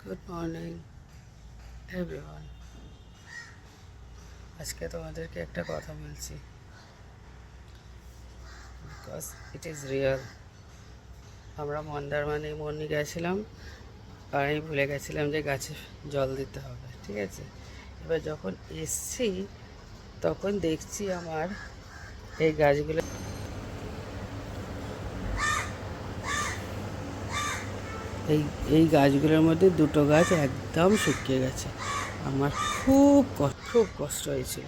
Good morning everyone. আজকে তোমাদেরকে একটা কথা বলছি, বিকজ ইট ইজ রিয়েল। আমরা মন্দারমণি গেছিলাম, আর আমি ভুলে গেছিলাম যে গাছে জল দিতে হবে, ঠিক আছে। এবার যখন এসছি তখন দেখছি আমার এই গাছগুলো, এই গাছগুলোর মধ্যে দুটো গাছ একদম শুকিয়ে গেছে। আমার খুব কষ্ট হয়েছিল।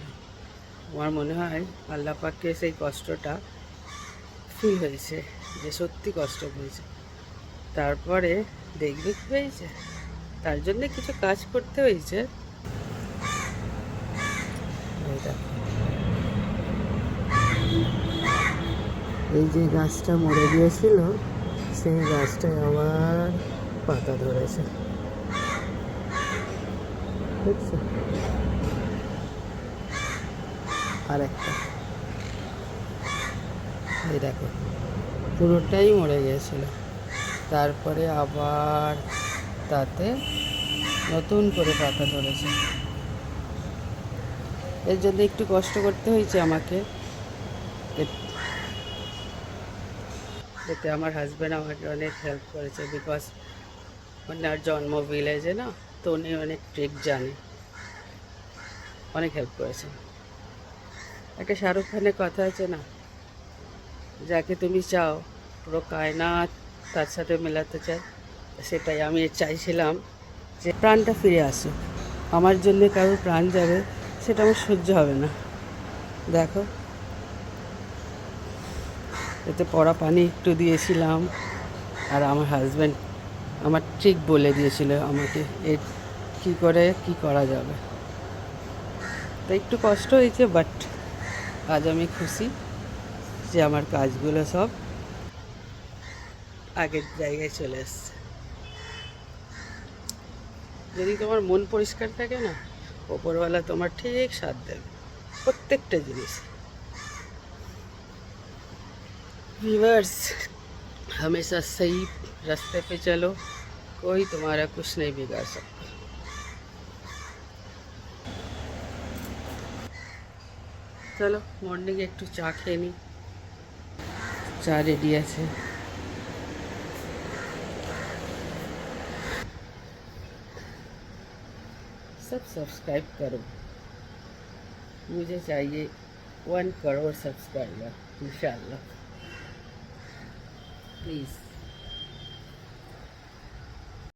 আমার মনে হয় আল্লাহ পাককে সেই কষ্টটা ফিল হয়েছে, যে সত্যি কষ্ট হয়েছে। তারপরে দেখবে কী হয়েছে, তার জন্যে কিছু কাজ করতে হয়েছে। এই যে গাছটা মরে গিয়েছিল, সেই গাছটায় আবার পাতা ধরেছে, বুঝছো? আর একটা, এই দেখো, পুরোটাই মরে গিয়েছিল। তারপরে আবার তাতে নতুন করে পাতা ধরেছে। এর জন্য একটু কষ্ট করতে হয়েছে আমাকে। এতে আমার হাজব্যান্ড আমাকে অনেক হেল্প করেছে, বিকজ ওনার জন্ম ভিলেজে না, তো উনি অনেক ট্রিক জানে, অনেক হেল্প করেছেন। একটা শাহরুখ খানের কথা আছে না, যাকে তুমি চাও পুরো কায়নাত তার সাথে মেলাতে চায়। সেটাই আমি চাইছিলাম, যে প্রাণটা ফিরে আসুক। আমার জন্যে কারোর প্রাণ যাবে, সেটা আমার সহ্য হবে না। দেখো, এতে পড়া পানি একটু দিয়েছিলাম, আর আমার হাজব্যান্ড আমার ঠিক বলে দিয়েছিল আমাকে এ কী করে কী করা যাবে। তো একটু কষ্ট হয়েছে, বাট আজ আমি খুশি যে আমার কাজগুলো সব আগের জায়গায় চলে এসছে। যদি তোমার মন পরিষ্কার থাকে না, ওপরওয়ালা তোমার ঠিক সাথ দেবে প্রত্যেকটা জিনিস। व्यूअर्स, हमेशा सही रास्ते पे चलो, कोई तुम्हारा कुछ नहीं बिगाड़ सकता। চলো মর্নিংয়ে একটু চা খেয়ে নিই। চা রেডি আছে। सब सब्सक्राइब करो, मुझे चाहिए 1 करोड़ सब्सक्राइबर इंशाल्लाह, प्लीज़।